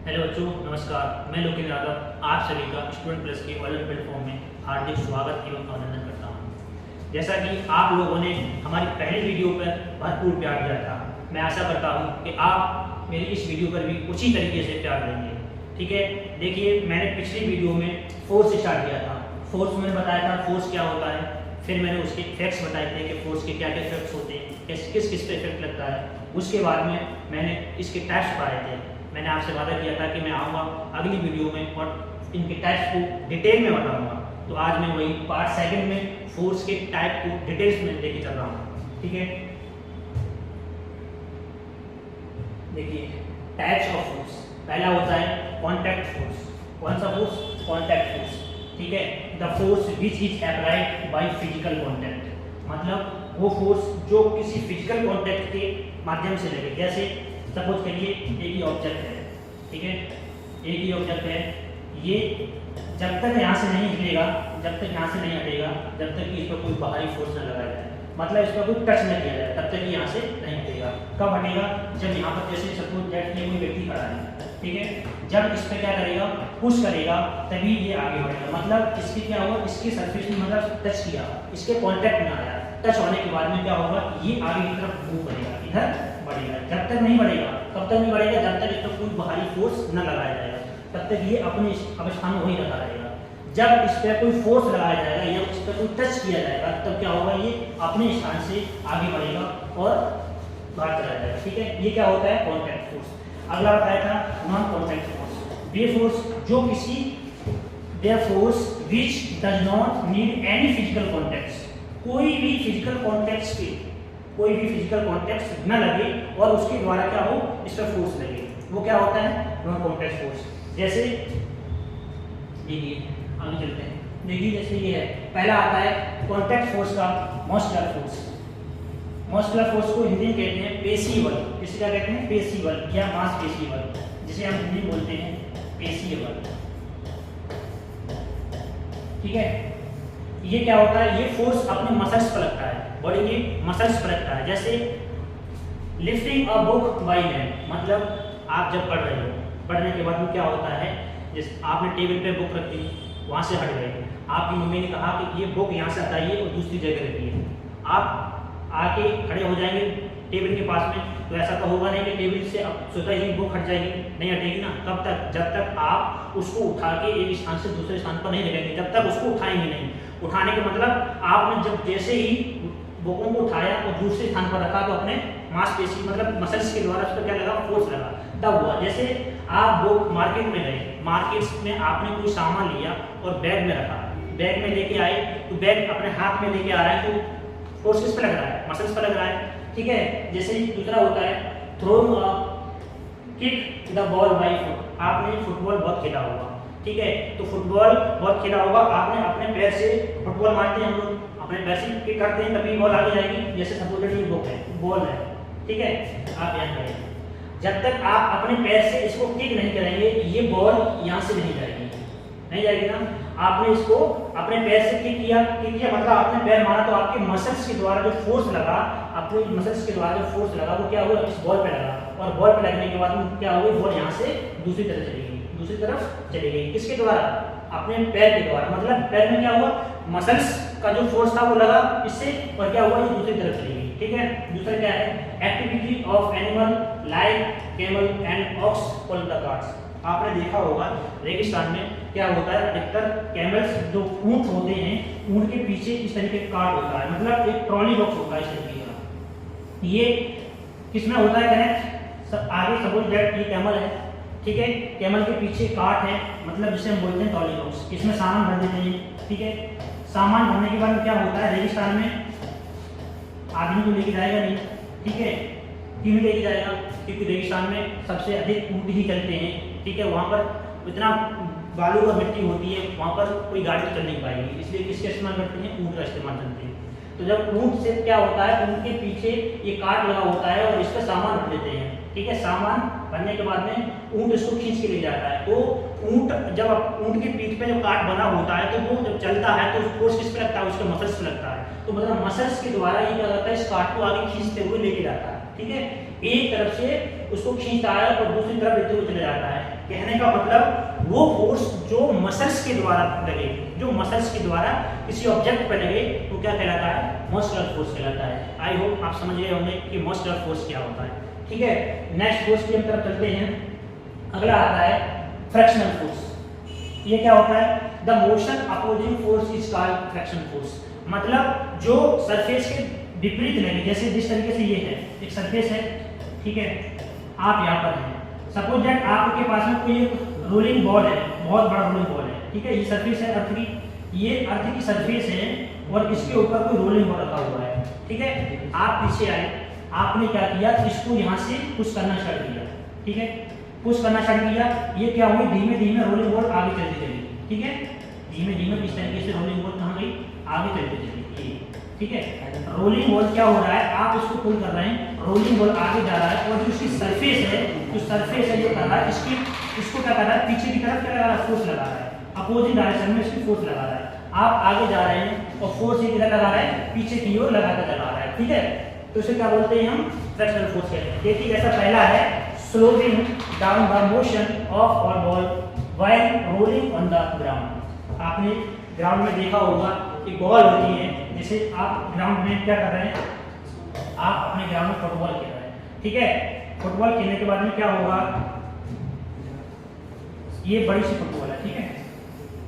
Hello बच्चों, नमस्कार। मैं लोकेन्द्र यादव आप सभी का स्टूडेंट प्लस के ऑनलाइन प्लेटफॉर्म में हार्दिक स्वागत एवं अभिनंदन करता हूं। जैसा कि आप लोगों ने हमारी पहली वीडियो पर भरपूर प्यार दिया था, मैं आशा करता हूं कि आप मेरी इस वीडियो पर भी उसी तरीके से प्यार देंगे। ठीक है, देखिए मैंने पिछली वीडियो में फोर्स स्टार्ट किया था। फोर्स में बताया था फोर्स क्या होता है, फिर मैंने उसके इफेक्ट्स बताए थे कि फोर्स के क्या क्या इफेक्ट्स होते हैं, किस किस पे इफेक्ट लगता है। उसके बाद में मैंने इसके टाइप्स बताए थे। मैंने आपसे वादा किया था कि मैं आऊँगा अगली वीडियो में और इनके टाइप्स को डिटेल में बताऊँगा। तो आज मैं वही पार्ट सेकंड में फोर्स के टाइप को डिटेल्स में लेके चल रहा हूँ। ठीक है, देखिए टाइप्स ऑफ फोर्स। पहला होता है कॉन्टैक्ट फोर्स। कौन सा फोर्स? Contact force. ठीक है, the force which is applied by physical contact, मतलब वो फोर्स जो किसी फिजिकल कॉन्टैक्ट के माध्यम से लगे। जैसे सपोज करिए एक ही ऑब्जेक्ट है, ठीक है, एक ही ऑब्जेक्ट है, ये जब तक यहाँ से नहीं हिलेगा, जब तक यहाँ से नहीं हटेगा, जब तक कि इस पर कोई बाहरी फोर्स न लगाया जाए, मतलब इस पर कोई टच न किया जाए, तब तक यहाँ से नहीं हटेगा। कब हटेगा? जब यहाँ पर जैसे सपोज दैट ये कोई व्यक्ति खड़ा है, ठीक है, जब इस पर क्या करेगा, पुश करेगा, तभी ये आगे बढ़ेगा। मतलब इसके क्या हुआ, इसके सरफेस में मतलब टच किया, इसके कॉन्टैक्ट में आया, टच होने के बाद में क्या होगा, ये आगे की तरफ मूव करेगा, इधर बढ़ेगा। जब तक नहीं बढ़ेगा, कब तक नहीं बढ़ेगा? जब तक इस पर कोई बाहरी फोर्स न लगाया जाएगा, तब तक ये अपने अवस्था में वही रखा रहेगा। जब इस पर कोई फोर्स लगाया जाएगा या इस पर कोई टच किया जाएगा, तब क्या होगा, ये अपने स्थान से आगे बढ़ेगा और बाहर चला जाएगा। ठीक है, ये क्या होता है? Contact force. अगला बताया था नॉन कॉन्टैक्ट फोर्स। वे फोर्स जो किसी वे force which does not need any physical contacts, कोई भी फिजिकल कॉन्टैक्ट्स पे कोई भी फिजिकल कॉन्टैक्ट न लगे और उसके द्वारा क्या हो, इस पर फोर्स लगे, वो क्या होता है? Non contact force. जैसे देखिए आगे चलते हैं, देखिए जैसे ये है, पहला आता है कॉन्टैक्ट फोर्स का मस्कुलर फोर्स। मस्कुलर फोर्स को हिंदी में कहते हैं पेशीय बल। किसे क्या कहते हैं? पेशीय बल या मांसपेशीय बल, जिसे हम हिंदी में बोलते हैं पेशीय बल। ठीक है, ये क्या होता है? ये फोर्स अपने मसल्स पर लगता है, बॉडी के मसल्स पर लगता है। जैसे lifting a book by hand, मतलब आप जब पढ़ रहे हो, पढ़ने के बाद में क्या होता है, जैसे आपने टेबल पे बुक रख दी, वहाँ से हट गए, आपकी मम्मी ने कहा कि ये बुक यहाँ से हटाइए और दूसरी जगह रखिए, आप आके खड़े हो जाएंगे टेबल के पास में, तो ऐसा तो होगा नहीं कि टेबल से अब स्वतः ही बुक हट जाएगी, नहीं हटेगी ना। कब तक? जब तक आप उसको उठा के एक स्थान से दूसरे स्थान पर नहीं रखेंगे, जब तक उसको उठाएंगे नहीं। उठाने का मतलब आपने जब जैसे ही बुकों को उठाया और दूसरे स्थान पर रखा, तो अपने मांसपेशी मतलब मसल्स के द्वारा उस पर क्या लगा, फोर्स लगा, तब हुआ। जैसे आप बुक मार्केट में गए, मार्केट में आपने कोई सामान लिया और बैग में रखा, बैग में लेके आए, तो बैग अपने हाथ में लेके आ रहा है, तो फोर्स किस पर लग रहा है? मसल्स पर लग रहा है। ठीक है, जैसे दूसरा होता है throwing a kick the ball by foot. आपने फुटबॉल बहुत खेला होगा, ठीक है, तो फुटबॉल बहुत खेला होगा, आपने अपने पैर से फुटबॉल मारते हैं, हम लोग अपने पैर से किक करते हैं, तभी बॉल आगे जाएगी। जैसे सपोज ये बुक है, बॉल है, ठीक है, आप ध्यान करें, जब तक आप अपने पैर से इसको किक नहीं करेंगे, ये बॉल यहाँ से नहीं जाएगी, नहीं जाएगी ना। आपने इसको अपने पैर से किक किया मतलब आपने पैर मारा, तो आपके मसल्स के द्वारा जो फोर्स लगा, अपने मसल्स के द्वारा जो फोर्स लगा, वो क्या हुआ, इस बॉल पे लगा, और बॉल पे लगने के बाद क्या हुआ, बॉल यहाँ से दूसरी तरफ चली गई। किसके द्वारा? अपने पैर के द्वारा। मतलब पैर में क्या हुआ, मसल्स का जो फोर्स था वो लगा इससे, और क्या हुआ, ये दूसरी तरफ चली गई। ठीक है, दूसरा क्या है? Activity of animal like camel and ox pull the carts. आपने देखा होगा रेगिस्तान में क्या होता है, अधिकतर कैमल्स जो ऊंट होते हैं, ऊंट के पीछे इस तरीके का कार्ट होता है, मतलब एक ट्रॉली बॉक्स होता है इस तरीके का। ये किसमें होता है कनेक्ट? आगे सपोज दैट ये कैमल है, ठीक है, कैमल के पीछे कार्ट है, मतलब जिसे हम बोलते हैं ट्रॉली बॉक्स, इसमें सामान भर देते हैं। ठीक है, सामान भरने के बाद क्या होता है, रेगिस्तान में आदमी को लेके जाएगा नहीं, ठीक है, क्यों लेके जाएगा? क्योंकि रेगिस्तान में सबसे अधिक ऊंट ही चलते हैं। ठीक है, वहाँ पर इतना बालू और मिट्टी होती है, वहाँ पर कोई गाड़ी चल नहीं पाएगी, इसलिए किसका इस्तेमाल करते हैं? ऊँट का इस्तेमाल करते हैं। तो जब ऊँट से क्या होता है, ऊँट के पीछे ये कार्ट लगा होता है और इस पर सामान रख देते हैं। ठीक है, सामान बनने के बाद में ऊंट इसको खींच के ले जाता है। तो ऊंट जब ऊंट की पीठ पे जो काट बना होता है तो वो जब चलता है तो फोर्स किस पे लगता है, उसके मसल्स पे लगता है। तो मतलब मसल्स के द्वारा ये क्या करता है, इस काट को आगे खींचते हुए लेके जाता है। ठीक है, एक तरफ से उसको खींचता है और दूसरी तरफ लेते हुए चले जाता है। कहने का मतलब वो फोर्स जो मसल्स के द्वारा लगे, जो मसल्स के द्वारा किसी ऑब्जेक्ट पर लगे वो क्या कहलाता है, मस्कुलर फोर्स कहलाता है। आई होप आप समझ गए होंगे कि मस्कुलर फोर्स क्या होता है। ठीक है, नेक्स्ट फोर्स की तरफ चलते हैं। अगला आता है फ्रैक्शनल फोर्स। ये क्या होता है, the motion opposing force is called fraction force. मतलब जो सरफेस के विपरीत लगे, जैसे जिस तरीके से ये है, एक सरफेस है, ठीक है, आप यहाँ पर हैं, सपोज दैट आपके पास में कोई एक रोलिंग बॉल है, बहुत बड़ा रोलिंग बॉल है, ठीक है, ये सरफेस है अर्थ की, ये अर्थ की सरफेस है और इसके ऊपर कोई रोलिंग बॉल रखा हुआ है। ठीक है, आप पीछे आए, आपने क्या किया, इसको यहाँ से पुश करना स्टार्ट किया। ठीक है, पुश करना स्टार्ट किया, ये क्या हुई, धीमे धीमे रोलिंग बॉल आगे चलती चली। ठीक है, धीमे धीमे इस तरीके से रोलिंग बॉल कहाँ गई, आगे चलती चली। ठीक है, रोलिंग बॉल क्या हो रहा है, आप इसको पुल कर रहे हैं, रोलिंग बॉल आगे जा रहा है और जो इसकी सरफेस है, जो सरफेस है ये कर रहा है, इसको क्या कर रहा है, पीछे की तरफ क्या लगा रहा है, फोर्स लगा रहा है, अपोजिट डायरेक्शन में इसकी फोर्स लगा रहा है। आप आगे जा रहे हैं और फोर्स ये किधर लगा रहा है, पीछे की ओर लगाकर लगा रहा है। ठीक है, तो इसे क्या बोलते हैं हम, फ्रैक्शनल फोर्स कहते हैं। देखिए जैसा पहला है, slowing down the motion of all ball while rolling on the ground. आपने ग्राउंड में देखा होगा कि बॉल होती है, जैसे आप ग्राउंड में क्या कर रहे हैं, आप अपने ग्राउंड में फुटबॉल खेल रहे हैं। ठीक है, फुटबॉल खेलने के बाद में क्या होगा, ये बड़ी सी फुटबॉल है, ठीक है,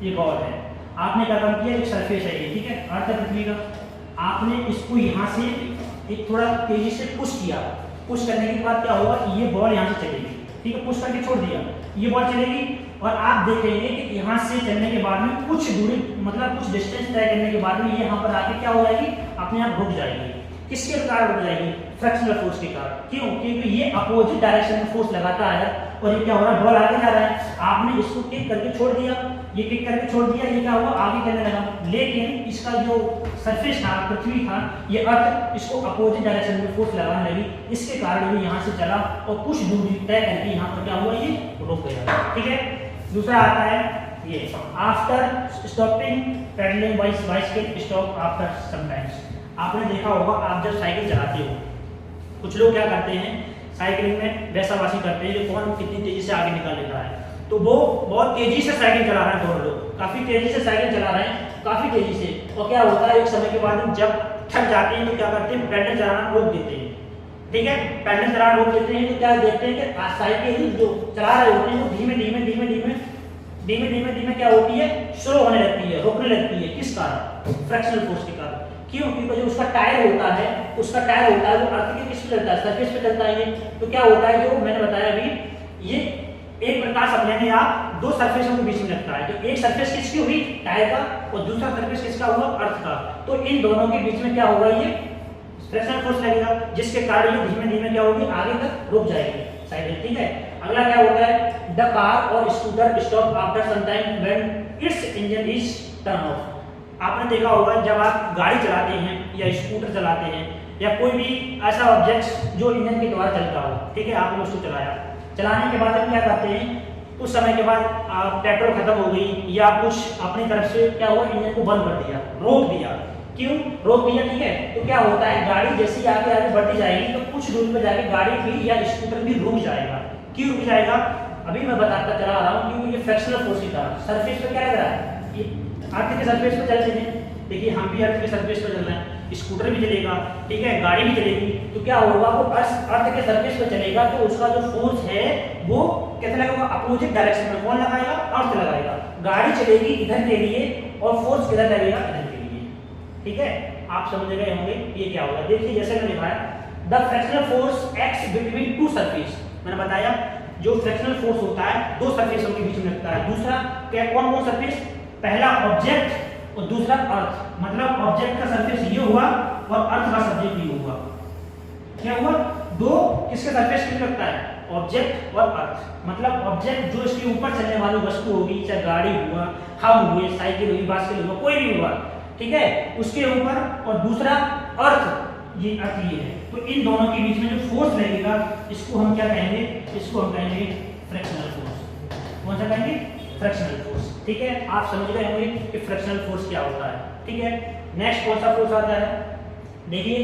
ये बॉल है, आपने क्या काम किया, एक सरफेस है ये, ठीक है, अर्थ पृथ्वी का, आपने इसको यहाँ से एक थोड़ा तेजी से पुश किया। पुश करने के बाद क्या होगा, ये बॉल यहाँ से चलेगी। ठीक है, पुश करके छोड़ दिया, ये बॉल चलेगी और आप देखेंगे कि यहाँ से चलने के बाद में कुछ दूरी, मतलब कुछ डिस्टेंस तय करने के बाद में ये यहाँ पर आके क्या हो जाएगी, अपने आप रुक जाएगी। किसके कारण रुक जाएगी, फ्रैक्शनल फोर्स के कारण। क्यों, क्योंकि ये अपोजिट डायरेक्शन में फोर्स लगाता है और ये क्या हो रहा है, बॉल आगे जा रहा है, आपने इसको किक करके छोड़ दिया, ये किक करके छोड़ दिया, ये क्या हुआ, आगे चलने लगा। लेकिन इसका जो सरफेस था, पृथ्वी था, ये अर्थ इसको अपोजिट डायरेक्शन में फोर्स लगाने लगी, इसके कारण ये यहाँ से चला और कुछ दूरी तय करके यहाँ पर क्या हुआ, ये रुक गया। ठीक है, दूसरा आता है ये, after stopping pedalling bicycle stop after some times. आपने देखा होगा, आप जब साइकिल चलाते हो, कुछ लोग क्या करते हैं, साइकिलिंग में वैसावासी करते हैं, जो कौन कितनी तेजी से आगे निकल लेता है। तो वो बहुत तेजी से साइकिल चला रहे हैं, दोनों लोग काफी तेजी से साइकिल चला रहे हैं, काफी तेजी से, और क्या होता है, एक समय के बाद जब थक जाते हैं तो क्या करते हैं, पैडल चलाना रोक देते हैं। ठीक है, पैडल चलाना रोक देते हैं तो क्या देखते हैं कि साइकिल जो चला रहे होते हैं वो धीमे धीमे धीमे धीमे धीमे धीमे धीमे क्या होती है, स्लो होने लगती है, रुकने लगती है। किस कारण, फ्रैक्शनल फोर्स के कारण। क्यों, क्योंकि जो उसका टायर होता है, उसका टायर होता है वो अर्थ के किस पे चलता है, सरफेस पे चलता है ये। तो क्या होता है, जो मैंने बताया अभी, ये एक प्रकार से लेने आप दो सरफेसों के बीच में लगता है। तो एक सरफेस किसकी हुई, टायर का, और दूसरा सरफेस किसका हुआ, अर्थ का। तो इन दोनों के बीच में क्या होगा, ये फ्रैक्शनल फोर्स लगेगा, जिसके कारण ये धीमे धीमे क्या होगी, आगे तक रुक जाएगी साइकिल। ठीक है, अगला क्या होता है, द कार और scooter stop after some time when its engine is turn off. आपने देखा होगा, जब आप गाड़ी चलाते हैं या स्कूटर चलाते हैं या कोई भी ऐसा ऑब्जेक्ट जो इंजन के द्वारा चलता हो, ठीक है, आपने उसको चलाया, चलाने के बाद आप क्या करते हैं, कुछ समय के बाद पेट्रोल खत्म हो गई या कुछ अपनी तरफ से क्या हुआ, इंजन को बंद कर दिया, रोक दिया। क्यों रोक दिया, ठीक है, तो क्या होता है, गाड़ी जैसी आगे आगे बढ़ती जाएगी तो कुछ दूरी पे जाके गाड़ी भी या स्कूटर भी रुक जाएगा। क्यों रुक जाएगा, अभी मैं बताता चला आ रहा हूँ, क्योंकि ये फ्रैक्शनल फोर्स की कारण सरफेस पे क्या लग रहा है, ये अर्थ के सरफेस पे चलते हैं। देखिए हम भी अर्थ के सरफेस पे चल रहे हैं, स्कूटर भी चलेगा, ठीक है, गाड़ी भी चलेगी, तो क्या होगा, वो अर्थ के सरफेस पे चलेगा तो उसका जो फोर्स है वो कैसे लगेगा, अपोजिट डायरेक्शन में। कौन लगाएगा, अर्थ लगाएगा। गाड़ी चलेगी इधर के लिए और फोर्स किधर लगेगा, इधर के लिए। ठीक है, आप समझ गए होंगे ये क्या होगा। देखिए जैसे मैंने दिखाया, the fractional force acts between two surface. मैंने बताया जो फ्रैक्शनल फोर्स होता है दो सरफेसों के बीच में लगता है। दूसरा क्या, कौन कौन सरफेस, पहला ऑब्जेक्ट और दूसरा अर्थ। मतलब ऑब्जेक्ट का सरफेस ये हुआ और अर्थ का सब्जेक्ट ये हुआ। क्या हुआ, दो किसके सरफेस पे लगता है, ऑब्जेक्ट और अर्थ। मतलब ऑब्जेक्ट जो इसके ऊपर चलने वाली वस्तु होगी, चाहे गाड़ी हुआ, हम हुए, साइकिल हुई, बाइसिकल हुआ, कोई भी हुआ, ठीक है, उसके ऊपर, और दूसरा अर्थ ये अर्थ ये है, तो इन दोनों के बीच में जो फोर्स लगेगा इसको हम क्या कहेंगे, इसको हम कहेंगे फ्रिक्शनल फोर्स। कौन सा कहेंगे, फ्रिक्शनल फोर्स। ठीक है, आप समझ गए होंगे कि फ्रिक्शनल फोर्स क्या होता है। ठीक है, नेक्स्ट कौन सा फोर्स आता है, देखिए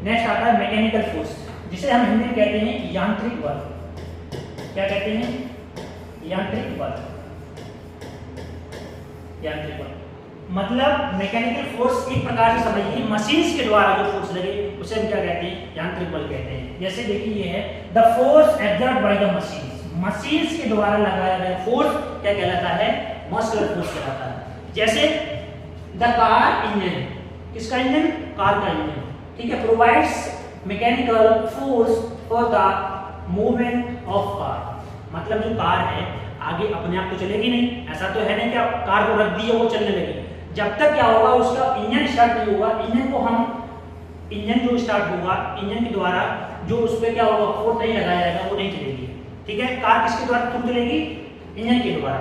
नेक्स्ट आता है मैकेनिकल फोर्स, जिसे हम हिंदी में कहते हैं यांत्रिक बल। क्या कहते हैं, यांत्रिक बल। यांत्रिक बल मतलब मैकेनिकल फोर्स एक प्रकार से समझिए मशीन्स के द्वारा जो फोर्स लगे उसे हम क्या कहते हैं, यांत्रिक बल कहते हैं। जैसे देखिए ये है the force exerted by the machines, machines के द्वारा लगाया गया फोर्स क्या कहलाता है, मस्कुलर फोर्स कहलाता है। जैसे द कार इंजन, किसका इंजन, कार का इंजन। ठीक है, provides mechanical force for the movement of car, मतलब जो कार है आगे अपने आप तो चलेगी नहीं, ऐसा तो है नहीं कि आप कार को रख दिए वो चलने लगी। जब तक क्या होगा उसका इंजन स्टार्ट नहीं होगा, इंजन को हम इंजन जो स्टार्ट होगा इंजन के द्वारा जो उस पर क्या होगा फोर्स नहीं लगाया जाएगा वो नहीं चलेगी। ठीक है, कार किसके द्वारा तुम चलेगी, इंजन के द्वारा।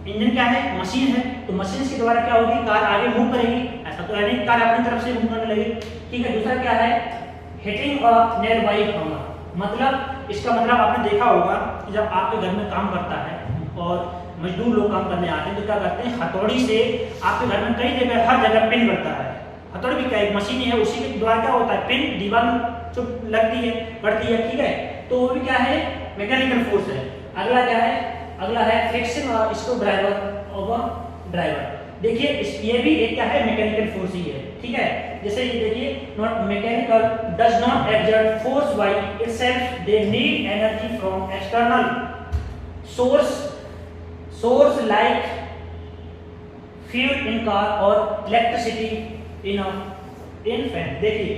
इंजन क्या है, मशीन है, तो मशीन के द्वारा क्या होगी, कार आगे मूव करेगी, ऐसा तो है नहीं कार अपनी तरफ से मूव करने लगी। ठीक है, दूसरा क्या है, hitting a nail by hammer, मतलब इसका मतलब आपने देखा होगा कि जब आपके घर में काम करता है और मजदूर लोग काम करने आते हैं तो क्या करते हैं, हथौड़ी से आपके घर में कई जगह हर जगह पिन करता है। हथौड़ी भी क्या एक मशीन है, उसी के द्वारा क्या होता है, पिन दीवार में जो लगती है पड़ती है। ठीक है, तो वो भी क्या है, मैकेनिकल फोर्स है। अगला क्या है, अगला है friction screw driver of driver. देखिए ये भी एक क्या है, मैकेनिकल फोर्स ही है। ठीक है, जैसे ये देखिए not mechanical does not exert force by itself, they need energy from external source like fuel in car और इलेक्ट्रिसिटी इन फैन। देखिए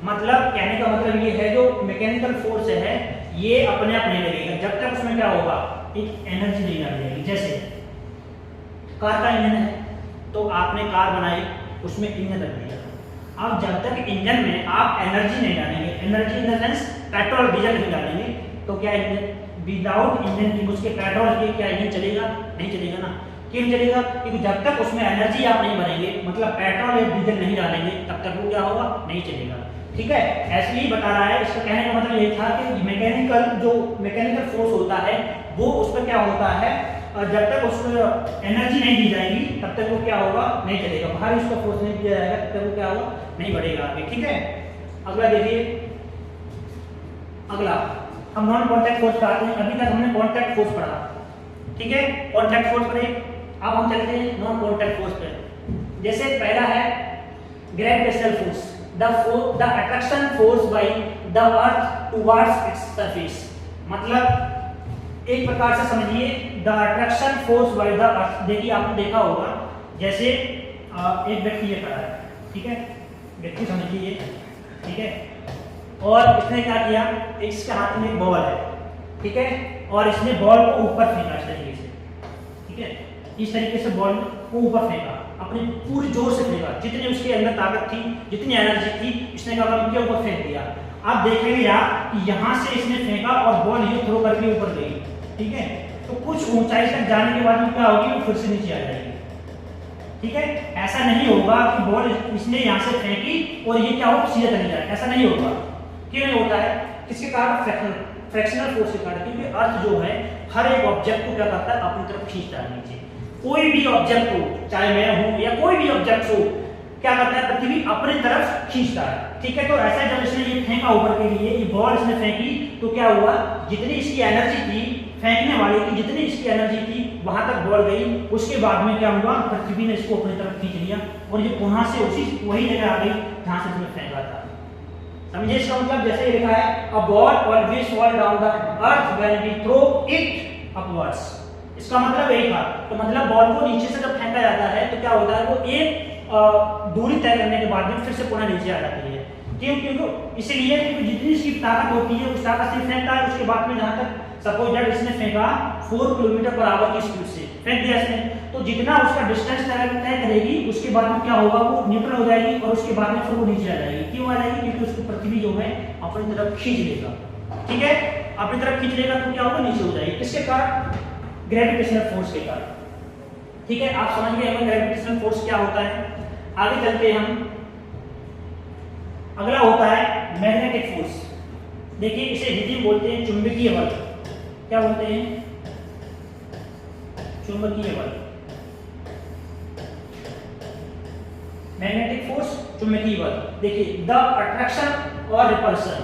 मतलब कहने का मतलब ये है जो मैकेनिकल फोर्स है ये अपने आप नहीं लगेगा जब तक उसमें क्या होगा, एक एनर्जी नहीं डाली जाएगी। जैसे कार का इंजन है तो आपने कार बनाई, उसमें इंजन रख दिया, अब जब तक इंजन में आप एनर्जी नहीं डालेंगे, energy in the sense petrol diesel नहीं डालेंगे, तो क्या इंजन विदाउट इंजन की उसके पेट्रोल के क्या इंजन चलेगा, नहीं चलेगा ना। क्यों चलेगा, क्योंकि जब तक उसमें एनर्जी आप नहीं भरेंगे, मतलब पेट्रोल या डीजल नहीं डालेंगे, तब तक वो क्या होगा, नहीं चलेगा। ठीक है, ऐसे ही बता रहा है, इसका कहने का मतलब यही था कि मैकेनिकल फोर्स होता है वो उस पर क्या होता है, और जब तक उसको एनर्जी नहीं दी जाएगी तब तक वो क्या होगा, नहीं चलेगा। बाहर उसका फोर्स नहीं दिया जाएगा तब तक वो क्या होगा, नहीं बढ़ेगा आगे। ठीक है, अगला देखिए, अगला हम नॉन कॉन्टैक्ट फोर्स पढ़ाते हैं। अभी तक हमने कॉन्टैक्ट फोर्स पढ़ा, ठीक है, कॉन्टैक्ट फोर्स पढ़े। अब हम चलते हैं नॉन कॉन्टैक्ट फोर्स पे। जैसे पहला है gravitational force, the attraction force by the earth towards its surface, मतलब एक प्रकार से समझिए the attraction force by the earth. देखिए आपने देखा होगा जैसे एक व्यक्ति ये खड़ा है, ठीक है, व्यक्ति समझिए ये, ठीक है, और इसने क्या किया, इसके हाथ में एक बॉल है, ठीक है, और इसने बॉल को ऊपर फेंका इस तरीके से, ठीक है, इस तरीके से बॉल को ऊपर फेंका, अपने पूरे जोर से फेंका, जितनी उसके अंदर ताकत थी, जितनी एनर्जी थी, इसने क्या काम किया, ऊपर फेंक दिया। आप देखेंगे आप कि यहाँ से इसने फेंका और बॉल ये थ्रो करके ऊपर गई, ठीक है, तो कुछ ऊंचाई तक जाने के बाद में क्या होगी, वो फिर से नीचे आ जाएगी। ठीक है, ऐसा नहीं होगा कि बॉल इसने यहाँ से फेंकी और ये क्या हो, सीधा चली जाए, ऐसा नहीं होगा। क्यों नहीं होता है, किसके कारण, फ्रैक्शनल फोर्स के कारण, क्योंकि अर्थ जो है हर एक ऑब्जेक्ट को क्या करता है, अपनी तरफ खींचता है नीचे। कोई भी ऑब्जेक्ट हो, चाहे मैं हूं या कोई भी ऑब्जेक्ट हो, क्या करता है, पृथ्वी अपनी तरफ खींचता है। ठीक है, तो ऐसा जब इसने ये फेंका ऊपर के लिए, ये बॉल इसने फेंकी, तो क्या हुआ, जितनी इसकी एनर्जी थी फेंकने वाले की, जितनी इसकी एनर्जी थी वहां तक बॉल गई, उसके बाद में क्या हुआ, पृथ्वी ने इसको अपनी तरफ खींच लिया और ये पुनः से उसी वही जगह आ गई जहां से इसने फेंका था। समझिए इसका मतलब, जैसे ये लिखा है a ball always fall down the earth when we throw it upwards, इसका मतलब यही था। तो मतलब बॉल को नीचे से जब फेंका जाता है तो क्या होता है, वो एक दूरी तय करने के बाद में फिर से पुनः नीचे आ जाती है। क्यों, क्योंकि इसलिए क्योंकि जितनी इसकी ताकत होती है उस ताकत से फेंकता है, उसके बाद में जहां तक सपोज दैट इसने फेंका 4 किलोमीटर पर आवर की स्पीड से फेंक दिया इसने, तो जितना उसका डिस्टेंस तय करेगी उसके बाद में क्या होगा, वो न्यूट्रल हो जाएगी और उसके बाद में फिर वो नीचे आ जाएगी। क्यों आ जाएगी, क्योंकि उसको पृथ्वी जो है अपनी तरफ खींच लेगा। ठीक है, अपनी तरफ खींच लेगा तो क्या होगा, नीचे हो जाएगी। किसके कारण, ग्रेविटेशनल फोर्स के कारण। ठीक है, आप समझ गए ग्रेविटेशनल फोर्स क्या होता है। आगे चलते हैं हम, अगला होता है देखिए इसे हिंदी में बोलते हैं चुंबकीय बल। क्या बोलते हैं? चुंबकीय बल। मैग्नेटिक फोर्स, चुंबकीय बल। देखिए द अट्रैक्शन और रिपल्शन,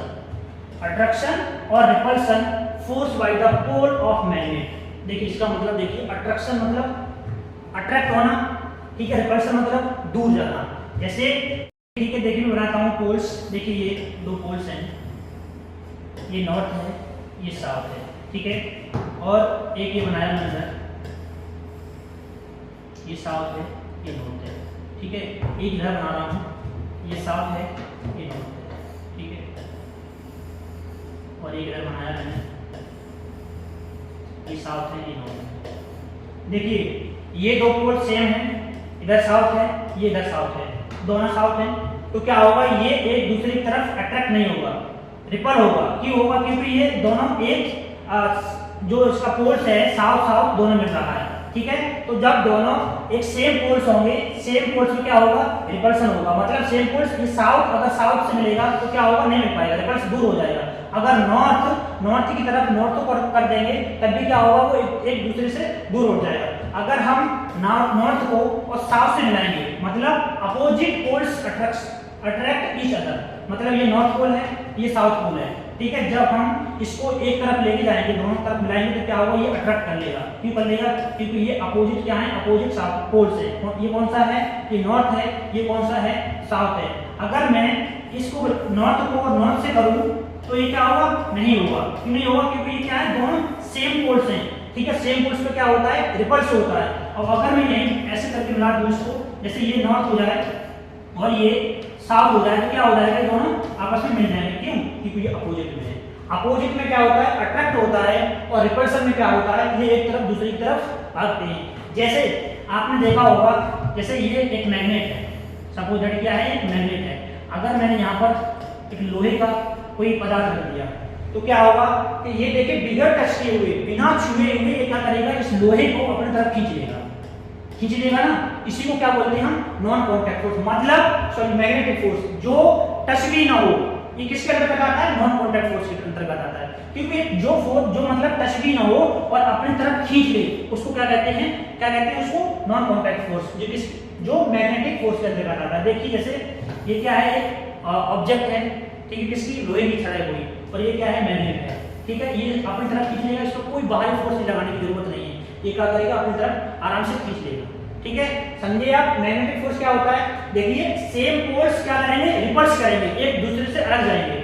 अट्रैक्शन और repulsion force by the pole of magnet. देखिए इसका मतलब देखिए अट्रैक्शन मतलब अट्रैक्ट होना, ठीक है, रिपल्शन मतलब दूर जाना। जैसे ठीक है, देखिए मैं बनाता हूँ पोल्स। देखिए ये दो पोल्स हैं, ये नॉर्थ है, ये साउथ है, ठीक है, और एक ये बनाया मैंने, ये साउथ है, ये नॉर्थ है, ठीक है। एक इधर बना रहा हूँ, ये साउथ है, ये नॉर्थ है, ठीक है, और एक इधर बनाया मैंने, ये साउथ है, ये नॉर्थ है। देखिए ये दो पोल सेम है, इधर साउथ है, ये इधर साउथ है, दोनों साउथ है, तो क्या होगा, ये एक दूसरे की तरफ अट्रैक्ट नहीं होगा, रिपल होगा। क्यों होगा? क्योंकि ये दोनों एक जो इसका पोल्स है साउथ साउथ दोनों मिल रहा है, ठीक है। तो जब दोनों एक सेम पोल्स होंगे, सेम पोल्स में क्या होगा, रिपल्सन होगा। मतलब सेम पोल्स, ये साउथ अगर साउथ से मिलेगा तो क्या होगा, नहीं मिल पाएगा, रिपल्स दूर हो जाएगा। अगर नॉर्थ की तरफ नॉर्थ को कर देंगे तब भी क्या होगा, वो एक दूसरे से दूर हो जाएगा। अगर हम नॉर्थ को और साउथ से मिलाएंगे, मतलब opposite poles attract each other, मतलब ये नॉर्थ पोल है, ये साउथ पोल है, ठीक है। जब हम इसको एक तरफ लेके जाएंगे, दोनों तरफ मिलाएंगे तो क्या होगा, ये अट्रैक्ट कर लेगा। क्यों कर लेगा? क्योंकि ये अपोजिट क्या है, अपोजिट साउथ पोल से। ये कौन सा है, ये नॉर्थ है, ये कौन सा है, साउथ है। अगर मैं इसको नॉर्थ को नॉर्थ से करूं तो ये क्या होगा, नहीं होगा। क्यों नहीं होगा? क्योंकि ये क्या है, दोनों सेम पोल्स हैं, ठीक है। सेम पोल्स पे क्या होता है, रिपल्स होता है। और अगर मैं यहीं ऐसे करके मिला दूं इसको, जैसे ये नॉर्थ हो जाए और ये साउथ हो जाए, तो क्या हो जाएगा, दोनों आपस में मिल जाएंगे। क्यों? क्योंकि ये अपोजिट में है। अपोजिट में क्या होता है, अट्रैक्ट होता है, और रिपल्सन में क्या होता है, ये एक तरफ दूसरी की तरफ भागते हैं। जैसे आपने देखा होगा, जैसे ये एक मैग्नेट है, सपोज दैट क्या है, एक मैग्नेट है। अगर मैंने यहाँ पर एक लोहे का कोई पदार्थ रख दिया तो क्या होगा कि ये देखिए बिगर टच किए हुए, बिना छुए हुए ये क्या करेगा, इस लोहे को अपनी तरफ खींच लेगा ना। इसी को क्या बोलते हैं हम, नॉन कॉन्टैक्ट फोर्स, मतलब सॉरी मैग्नेटिक फोर्स, जो टच भी ना हो। ये किसके अंतर्गत आता है, नॉन कॉन्टैक्ट फोर्स के अंतर्गत आता है। क्योंकि जो फोर्स जो मतलब टच भी ना हो और अपनी तरफ खींच ले, उसको क्या कहते हैं, क्या कहते हैं उसको, नॉन कॉन्टैक्ट फोर्स, जो मैग्नेटिक फोर्स के अंतर्गत आता है। देखिए जैसे ये क्या है, एक ऑब्जेक्ट है, ठीक है, किसकी, लोहे की छड़ है कोई, और ये क्या है, मैग्नेट है, ठीक है। ये अपनी तरफ खींच लेगा, इसको कोई बाहरी फोर्स लगाने की जरूरत नहीं है, ये क्या करेगा, अपनी तरफ आराम से खींच लेगा, ठीक है। समझे आप, मैग्नेटिक फोर्स क्या होता है। देखिए सेम पोल्स क्या करेंगे, रिपल्स करेंगे, एक दूसरे से अलग जाएंगे।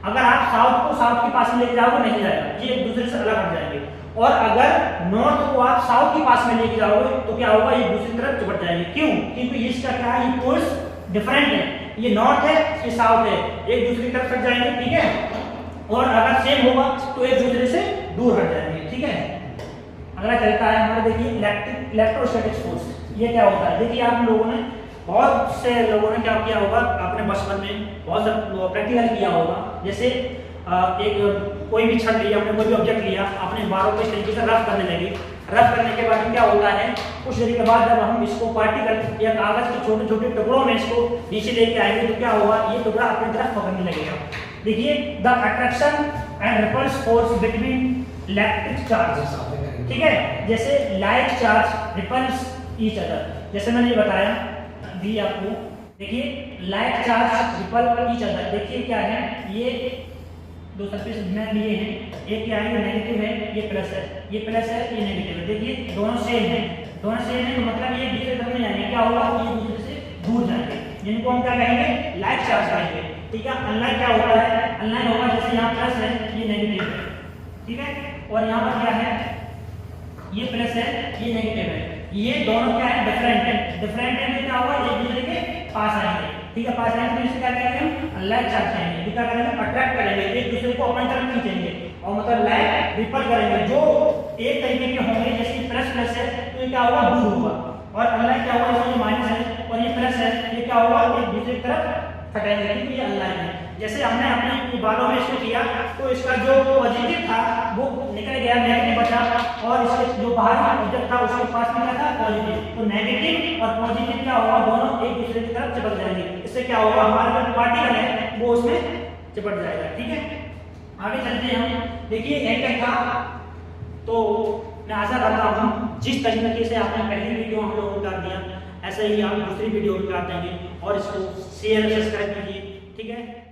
अगर आप साउथ को साउथ के पास में लेके जाओगे, नहीं जाएगा, ये एक दूसरे से अलग हट जाएंगे। और अगर नॉर्थ को आप साउथ के पास में लेके जाओगे तो क्या होगा, ये दूसरी तरफ चिपट जाएंगे। क्यों? क्योंकि इसका क्या है, ये पोल्स डिफरेंट है, ये नॉर्थ है, ये साउथ है, एक दूसरी तरफ हट जाएंगे, ठीक है। और अगर सेम होगा तो एक दूसरे से दूर हट जाएंगे, ठीक है। अगला चलता है हमारा, देखिए इलेक्ट्रोस्टैटिक फोर्स। ये क्या होता है, देखिए आप लोगों ने, बहुत से लोगों ने क्या किया होगा, अपने बचपन में बहुत सा प्रैक्टिकल किया होगा। जैसे एक कोई भी छड़ लिया, आपने कोई भी ऑब्जेक्ट लिया, अपने बारों को इस तरीके से रफ करने लगे। रफ करने के बाद क्या होता है, कुछ देर के बाद जब हम इसको पार्टिकल या कागज के छोटे छोटे टुकड़ों में इसको नीचे लेके आएंगे तो क्या होगा, ये टुकड़ा अपनी तरफ पकड़ने लगेगा। देखिए the attraction and repulse force between electric charges, ठीक है। जैसे like charge repels each other, जैसे मैंने ये बताया दी आपको। देखिए like charge repel each other, देखिए क्या है, ये दो सरफेस में लिए हैं, एक क्या है, ये नेगेटिव है, ये प्लस है, ये प्लस है, ये नेगेटिव है। देखिए दोनों सेम है, दोनों सेम है, तो मतलब ये दूसरे तरफ में जाएंगे, क्या होगा, ये दूसरे से दूर जाएंगे, जिनको हम क्या कहेंगे, लाइक चार्ज कहेंगे, ठीक है। अनलाइक क्या होता है, अनलाइक होगा, जैसे यहाँ प्लस है, ये नेगेटिव है, ठीक है, और यहाँ पर क्या है, ये प्लस है, ये नेगेटिव है। ये दोनों क्या है, डिफरेंट है, डिफरेंट है, क्या होगा, एक दूसरे के पास आएंगे, ठीक है। पास आएंगे तो इसे क्या करेंगे, हम लाइक चार्ज करेंगे, क्या करेंगे, अट्रैक्ट करेंगे, एक दूसरे को अपनी तरफ खींचेंगे, और मतलब लाइक रिपल करेंगे। जो एक तरीके के होंगे, जैसे प्लस प्लस है तो ये क्या होगा, दूर होगा, और अनलाइक क्या होगा, जैसे माइनस है और ये प्लस है, ये क्या होगा, एक दूसरे की तरफ हटाएंगे, क्योंकि ये अनलाइक है। जैसे हमने अपने बालों में इसको किया तो इसका जो पॉजिटिव था वो निकल गया, नेगेटिव बचा, और इसके जो बाहर ऑब्जेक्ट था उसके पास में क्या था, पॉजिटिव। तो नेगेटिव और पॉजिटिव क्या होगा, दोनों एक दूसरे की तरफ चिपक जाएंगे। इससे क्या होगा, हमारा जो पार्टिकल है वो उसमें चिपट जाएगा, ठीक है। आगे चलते हैं हम। देखिए एंड तक था, तो मैं आशा करता हूँ जिस तरीके से आपने पहली वीडियो हम लोगों को उतार दिया, ऐसा ही आप दूसरी वीडियो उतार देंगे और इसको शेयर सब्सक्राइब कीजिए, ठीक है।